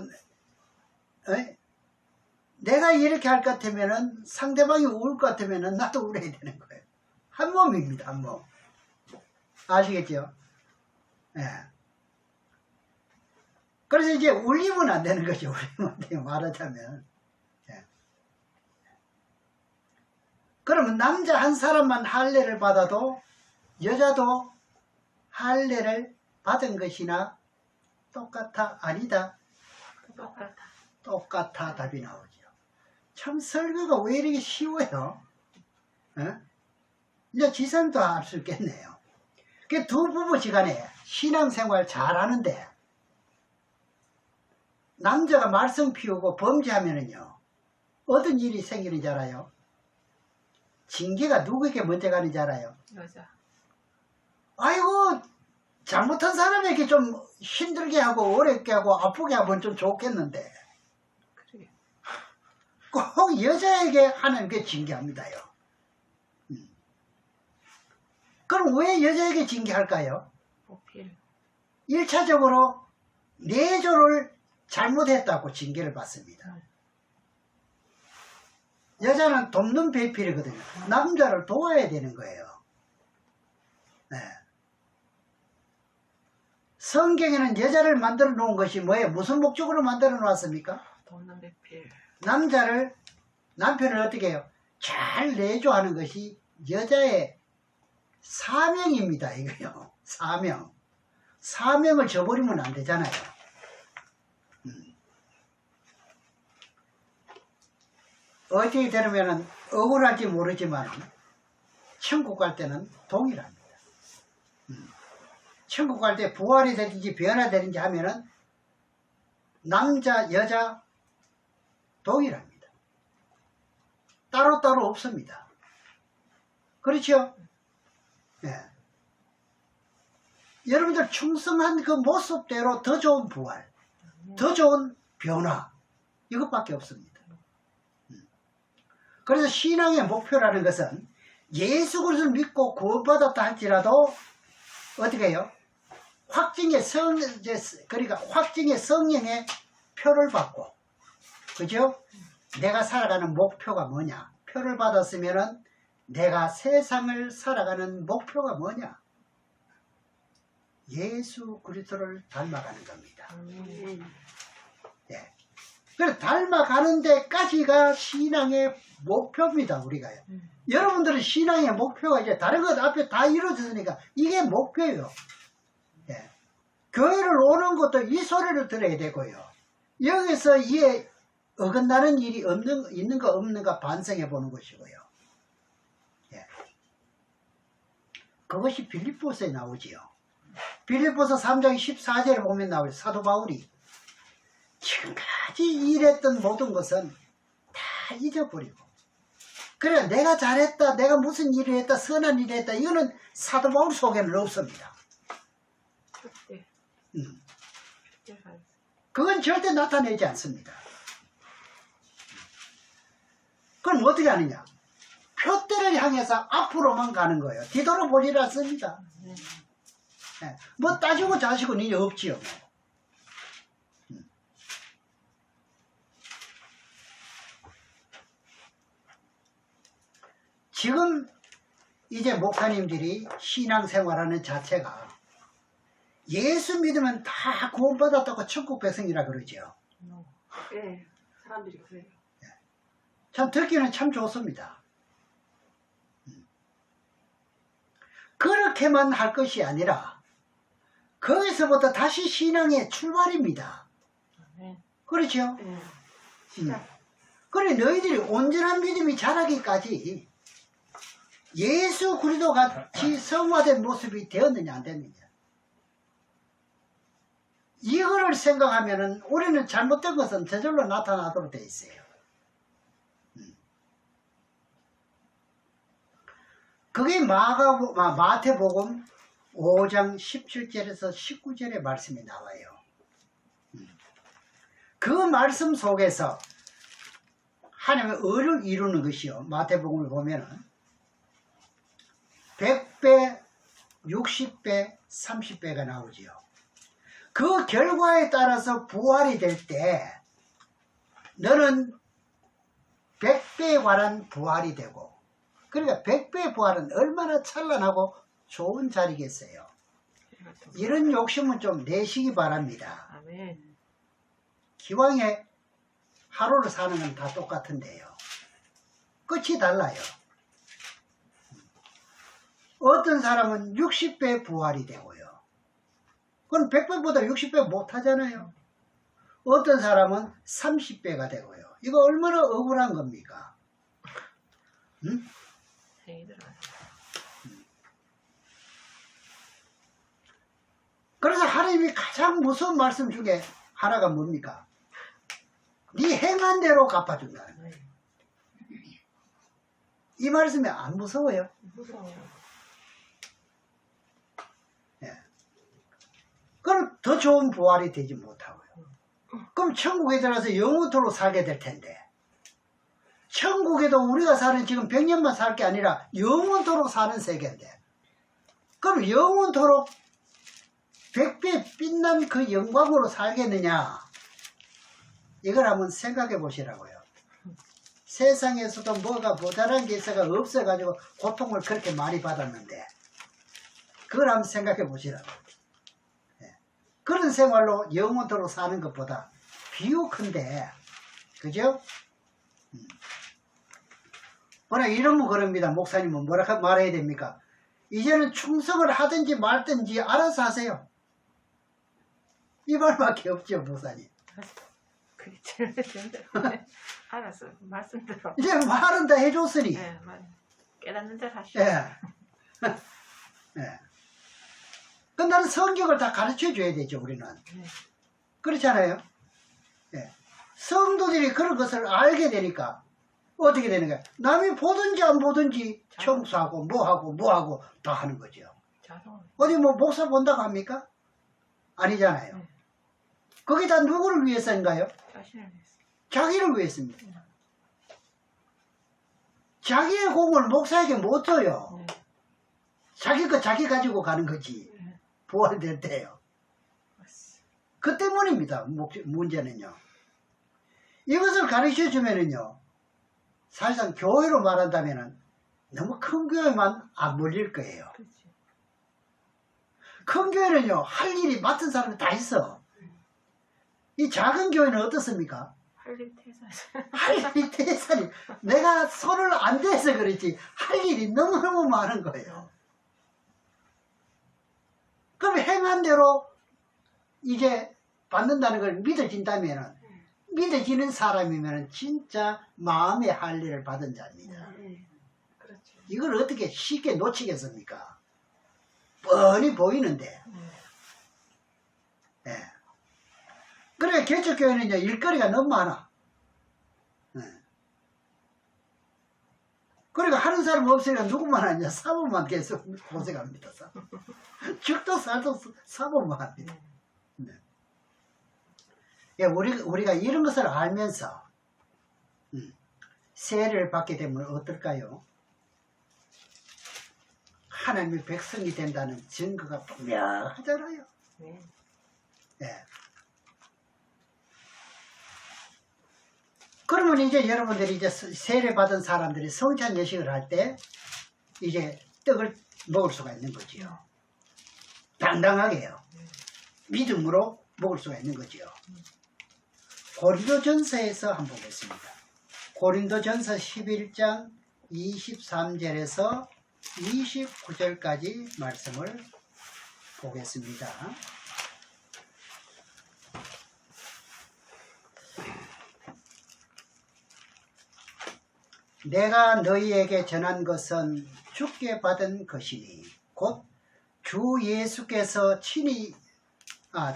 내가 이렇게 할 것 같으면은 상대방이 울 것 같으면은 나도 울어야 되는 거예요. 한 몸입니다, 한 몸. 아시겠죠? 예. 그래서 이제 울리면 안 되는 거죠. 울리면 안 돼요, 말하자면. 예. 그러면 남자 한 사람만 할례를 받아도 여자도 할례를 받은 것이나 똑같아? 아니다? 똑같아. 똑같아 답이 나오죠. 참 설교가 왜 이렇게 쉬워요? 어? 이제 지선도 할 수 있겠네요. 그 두 부부지간에 신앙생활 잘하는데 남자가 말썽 피우고 범죄하면은요 어떤 일이 생기는지 알아요? 징계가 누구에게 먼저 가는지 알아요? 여자. 아이고 잘못한 사람에게 좀 힘들게 하고 어렵게 하고 아프게 하면 좀 좋겠는데 그래. 꼭 여자에게 하는 게 징계합니다요. 그럼 왜 여자에게 징계할까요? 보필. 1차적으로 내조를 잘못했다고 징계를 받습니다. 여자는 돕는 배필이거든요. 남자를 도와야 되는 거예요. 네. 성경에는 여자를 만들어 놓은 것이 뭐예요? 무슨 목적으로 만들어 놓았습니까? 돕는 배필. 남편을 어떻게 해요? 잘 내조하는 것이 여자의 사명입니다. 이거요. 사명. 사명을 저버리면 안 되잖아요. 어떻게 되면은 억울할지 모르지만 천국 갈 때는 동일합니다. 천국 갈 때 부활이 되든지 변화되든지 하면은 남자, 여자 동일합니다. 따로따로 없습니다. 그렇죠? 예. 여러분들 충성한 그 모습대로 더 좋은 부활, 더 좋은 변화 이것밖에 없습니다. 그래서 신앙의 목표라는 것은 예수 그리스도를 믿고 구원받았다 할지라도 어떻게 해요? 그러니까 확증의 성령의 표를 받고, 그죠? 내가 살아가는 목표가 뭐냐? 표를 받았으면은 내가 세상을 살아가는 목표가 뭐냐? 예수 그리스도를 닮아가는 겁니다. 예. 그래서 닮아가는 데까지가 신앙의 목표입니다, 우리가요. 여러분들은 신앙의 목표가 이제 다른 것 앞에 다 이루어졌으니까 이게 목표예요. 예. 교회를 오는 것도 이 소리를 들어야 되고요. 여기서 어긋나는 일이 있는가 없는가 반성해 보는 것이고요. 예. 그것이 빌립보서에 나오지요. 빌립보서 3장 14절에 보면 나오죠. 사도 바울이 지금까지 일했던 모든 것은 다 잊어버리고, 그래 내가 잘했다, 내가 무슨 일을 했다, 선한 일을 했다, 이거는 사도 바울 속에는 없습니다. 그때 그건 절대 나타내지 않습니다. 그럼 어떻게 하느냐? 표대를 향해서 앞으로만 가는 거예요. 뒤돌아보질 않습니다. 예. 뭐 따지고 자시고는 일이 없지요. 뭐. 지금 이제 목사님들이 신앙생활하는 자체가 예수 믿으면 다 구원받았다고 천국 백성이라 그러죠. 네, 사람들이 그래요. 참 듣기는 참 좋습니다. 그렇게만 할 것이 아니라 거기서부터 다시 신앙의 출발입니다. 네. 그렇죠? 네. 시작. 그래 너희들이 온전한 믿음이 자라기까지 예수 그리스도 같이 성화된 모습이 되었느냐 안 됐느냐, 이거를 생각하면은 우리는 잘못된 것은 저절로 나타나도록 돼 있어요. 그게 마태복음 5장 17절에서 19절의 말씀이 나와요. 그 말씀 속에서 하나님의 의를 이루는 것이요, 마태복음을 보면은 100배, 60배, 30배가 나오지요. 그 결과에 따라서 부활이 될 때 너는 100배에 관한 부활이 되고, 그러니까 100배의 부활은 얼마나 찬란하고 좋은 자리겠어요. 이런 욕심은 좀 내시기 바랍니다. 아멘. 기왕에 하루를 사는 건 다 똑같은데요. 끝이 달라요. 어떤 사람은 60배 부활이 되고요. 그건 100배보다 60배 못하잖아요. 어떤 사람은 30배가 되고요. 이거 얼마나 억울한 겁니까? 응? 그래서 하나님이 가장 무서운 말씀 중에 하나가 뭡니까? 네 행한 대로 갚아준다는 거예요. 이 말씀이 안 무서워요? 무서워요. 예. 그럼 더 좋은 부활이 되지 못하고요. 그럼 천국에 들어가서 영원토록 살게 될 텐데, 천국에도 우리가 사는 지금 100년만 살 게 아니라 영원토록 사는 세계인데, 그럼 영원토록 100배 빛난 그 영광으로 살겠느냐? 이걸 한번 생각해 보시라고요. 세상에서도 뭐가 모자란 게 있어가 없어가지고 고통을 그렇게 많이 받았는데, 그걸 한번 생각해 보시라고. 예. 그런 생활로 영원토록 사는 것보다 비유컨대, 그죠? 워낙 이러면 그럽니다. 목사님은 뭐라 말해야 됩니까? 이제는 충성을 하든지 말든지 알아서 하세요. 이 말밖에 없죠, 목사님. 그렇지. 알았어. 말씀대로. 이제 말은 다 해줬으니. 네, 깨닫는 대로 하시오. 예. 예. 나는 성경을 다 가르쳐 줘야 되죠, 우리는. 네. 그렇잖아요. 예. 성도들이 그런 것을 알게 되니까 어떻게 되는 거야? 남이 보든지 안 보든지 청소하고 뭐하고 다 하는 거죠. 어디 뭐 목사 본다고 합니까? 아니잖아요. 네. 그게 다 누구를 위해서인가요? 자신을 위해서. 자기를 위해서입니다. 자기의 공을 목사에게 못 줘요. 네. 자기 거 자기 가지고 가는 거지. 네. 부활될 때요. 그 때문입니다. 문제는요. 이것을 가르쳐 주면은요, 사실상 교회로 말한다면은 너무 큰 교회만 안 몰릴 거예요. 그렇지. 큰 교회는요, 할 일이 맡은 사람이 다 있어. 이 작은 교회는 어떻습니까? 할 일 태산. 할 일이 대산이, 내가 손을 안 대서 그렇지 할 일이 너무너무 많은 거예요. 그럼 행한 대로 이제 받는다는 걸 믿어진다면 믿어지는 사람이면 진짜 마음의 할례를 받은 자입니다. 네. 그렇죠. 이걸 어떻게 쉽게 놓치겠습니까? 뻔히 보이는데. 예. 그래, 개척교회는 이제 일거리가 너무 많아. 예. 그러니까 하는 사람 없으니까 누구만 하냐? 사모만 계속 고생합니다. 죽도 살도 사모만 합니다. 네. 예, 우리가 이런 것을 알면서 세례를 받게 되면 어떨까요? 하나님의 백성이 된다는 증거가 분명하잖아요. 네. 예. 그러면 이제 여러분들이 이제 세례 받은 사람들이 성찬 예식을 할 때 이제 떡을 먹을 수가 있는 거지요. 당당하게요. 믿음으로 먹을 수가 있는 거지요. 고린도전서에서 한번 보겠습니다. 고린도전서 11장 23절에서 29절까지 말씀을 보겠습니다. 내가 너희에게 전한 것은 주께 받은 것이니 곧 주 예수께서 친히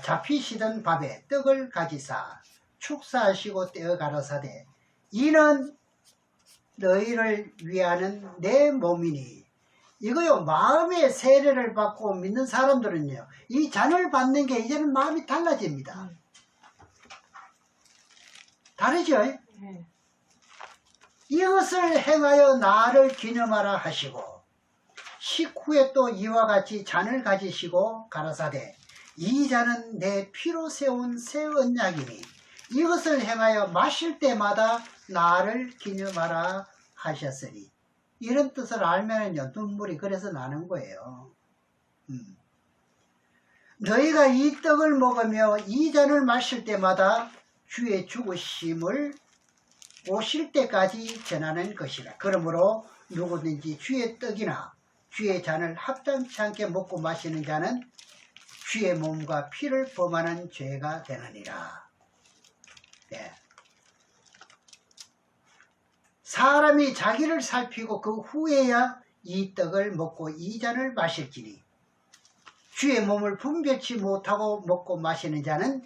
잡히시던 밥에 떡을 가지사 축사하시고 떼어 가라사대 이는 너희를 위하는 내 몸이니. 이거요, 마음의 세례를 받고 믿는 사람들은요, 이 잔을 받는 게 이제는 마음이 달라집니다. 다르죠? 네. 이것을 행하여 나를 기념하라 하시고 식후에 또 이와 같이 잔을 가지시고 가라사대 이 잔은 내 피로 세운 새 언약이니 이것을 행하여 마실 때마다 나를 기념하라 하셨으니. 이런 뜻을 알면은요, 눈물이 그래서 나는 거예요. 너희가 이 떡을 먹으며 이 잔을 마실 때마다 주의 죽으심을 오실 때까지 전하는 것이라. 그러므로 누구든지 주의 떡이나 주의 잔을 합당치 않게 먹고 마시는 자는 주의 몸과 피를 범하는 죄가 되느니라. 네. 사람이 자기를 살피고 그 후에야 이 떡을 먹고 이 잔을 마실지니 주의 몸을 분별치 못하고 먹고 마시는 자는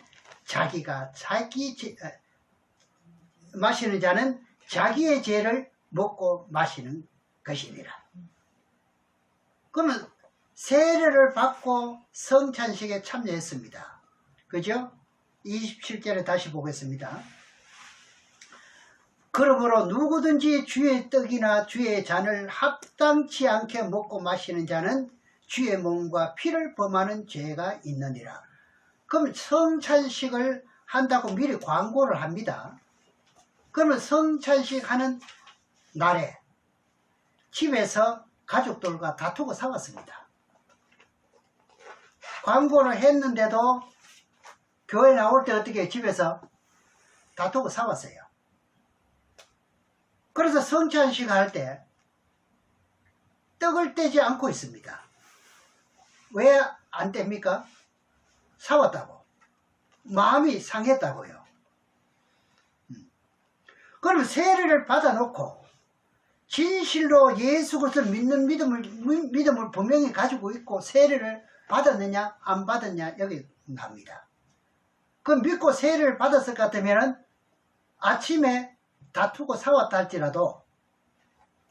마시는 자는 자기의 죄를 먹고 마시는 것이니라. 그러면 세례를 받고 성찬식에 참여했습니다. 그죠? 27절에 다시 보겠습니다. 그러므로 누구든지 주의 떡이나 주의 잔을 합당치 않게 먹고 마시는 자는 주의 몸과 피를 범하는 죄가 있느니라. 그럼 성찬식을 한다고 미리 광고를 합니다. 그러면 성찬식 하는 날에 집에서 가족들과 다투고 싸웠습니다. 광고를 했는데도 교회 나올 때 어떻게 집에서 다투고 싸웠어요. 그래서 성찬식 할 때 떡을 떼지 않고 있습니다. 왜 안 뗍니까? 싸웠다고. 마음이 상했다고요. 그럼 세례를 받아놓고 진실로 예수 그리스도를 믿는 믿음을 분명히 가지고 있고 세례를 받았느냐 안 받았냐 여기 나옵니다. 그럼 믿고 세례를 받았을 것 같으면 아침에 다투고 싸웠다 할지라도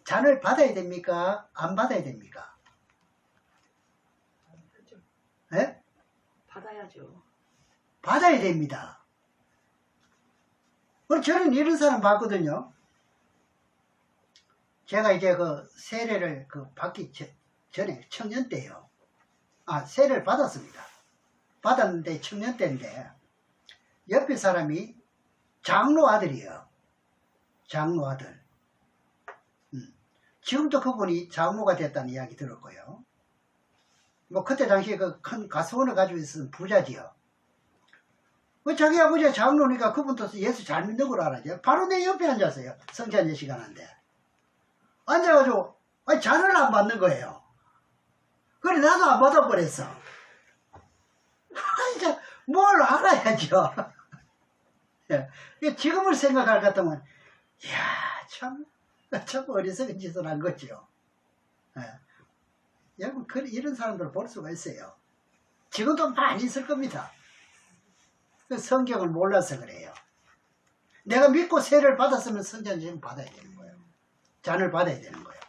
잔을 받아야 됩니까? 안 받아야 됩니까? 네? 받아야죠. 받아야 됩니다. 저는 이런 사람 봤거든요. 제가 이제 그 세례를 받기 전에 청년 때요. 세례를 받았습니다. 받았는데 청년 때인데 옆에 사람이 장로 아들이에요. 장로 아들. 지금도 그분이 장로가 됐다는 이야기 들었고요. 뭐 그때 당시에 그 큰 가수원을 가지고 있었던 부자지요. 자기 아버지가 장로니까 그분도 예수 잘 믿는 걸 알아요. 바로 내 옆에 앉았어요. 성찬제 시간인데. 앉아가지고 잔을 안 받는 거예요. 그래 나도 안 받아버렸어. 이제 뭘 알아야죠. 예. 지금을 생각할 것 같으면 이야 참 어리석은 짓을 한 거죠. 예. 여러분 이런 사람들을 볼 수가 있어요. 지금도 많이 있을 겁니다. 성경을 몰라서 그래요. 내가 믿고 세례를 받았으면 선자님 받아야 되는 거예요. 잔을 받아야 되는 거예요.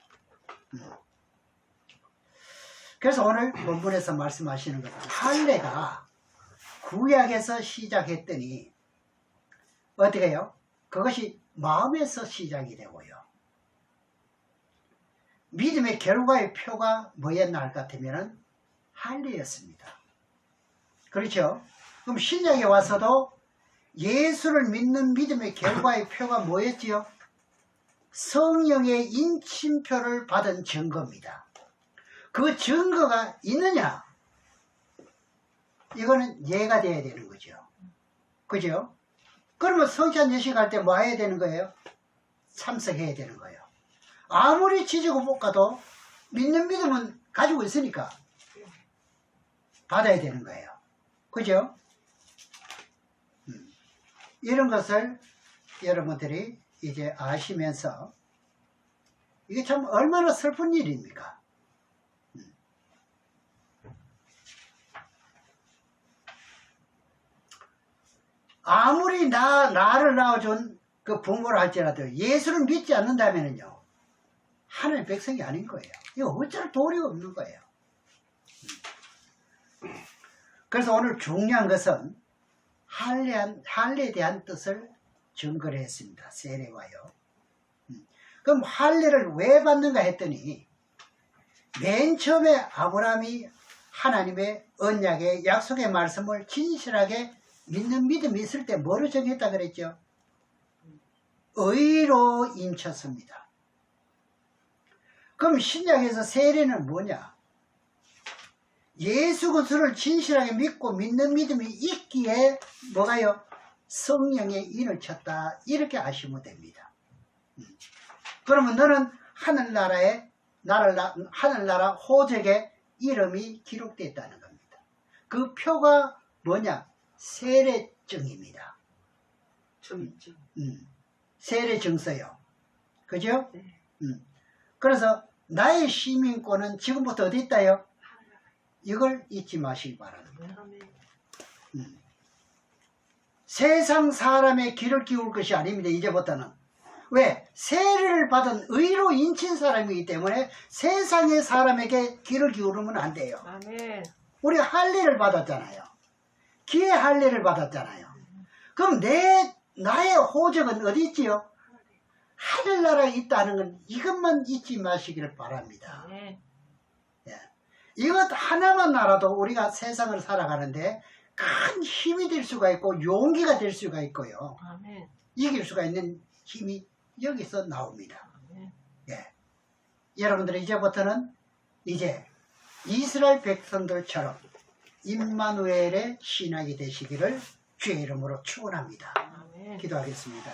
그래서 오늘 본문에서 말씀하시는 것은 할례가 구약에서 시작했더니 어떻게 해요? 그것이 마음에서 시작이 되고요. 믿음의 결과의 표가 뭐였나 할 것 같으면 할례였습니다. 그렇죠? 그럼 신약에 와서도 예수를 믿는 믿음의 결과의 표가 뭐였지요? 성령의 인침표를 받은 증거입니다. 그 증거가 있느냐? 이거는 예가 돼야 되는 거죠. 그죠? 그러면 성찬 예식할 때 뭐 해야 되는 거예요? 참석해야 되는 거예요. 아무리 지지고 볶아도 믿는 믿음은 가지고 있으니까 받아야 되는 거예요. 그죠? 이런 것을 여러분들이 이제 아시면서 이게 참 얼마나 슬픈 일입니까? 아무리 나를 낳아준 그 부모를 할지라도 예수를 믿지 않는다면요 하늘 백성이 아닌 거예요. 이거 어쩔 도리가 없는 거예요. 그래서 오늘 중요한 것은 할례에 대한 뜻을 증거를 했습니다. 세례와요. 그럼 할례를 왜 받는가 했더니 맨 처음에 아브라함이 하나님의 언약의 약속의 말씀을 진실하게 믿는 믿음이 있을 때 뭐를 정했다 그랬죠? 의로 인쳤습니다. 그럼 신약에서 세례는 뭐냐? 예수 그리스도를 진실하게 믿고 믿는 믿음이 있기에 뭐가요? 성령의 인을 쳤다. 이렇게 아시면 됩니다. 그러면 너는 하늘나라 호적의 이름이 기록되어 있다는 겁니다. 그 표가 뭐냐? 세례증입니다. 증. 세례증서요. 그죠? 네. 그래서 나의 시민권은 지금부터 어디 있다요? 이걸 잊지 마시기 바랍니다. 세상 사람의 귀를 기울 것이 아닙니다. 이제부터는. 왜? 세례를 받은 의로 인친 사람이기 때문에 세상의 사람에게 귀를 기울이면 안 돼요. 아멘. 우리 할례를 받았잖아요. 기의 할례를 받았잖아요. 그럼 나의 호적은 어디 있지요? 하늘나라에 있다는 건 이것만 잊지 마시기를 바랍니다. 아멘. 예. 이것 하나만 알아도 우리가 세상을 살아가는데 큰 힘이 될 수가 있고 용기가 될 수가 있고요. 아멘. 이길 수가 있는 힘이 여기서 나옵니다. 아멘. 예. 여러분들 이제부터는 이제 이스라엘 백성들처럼 임마누엘의 신앙이 되시기를 주의 이름으로 축원합니다. 아멘. 기도하겠습니다.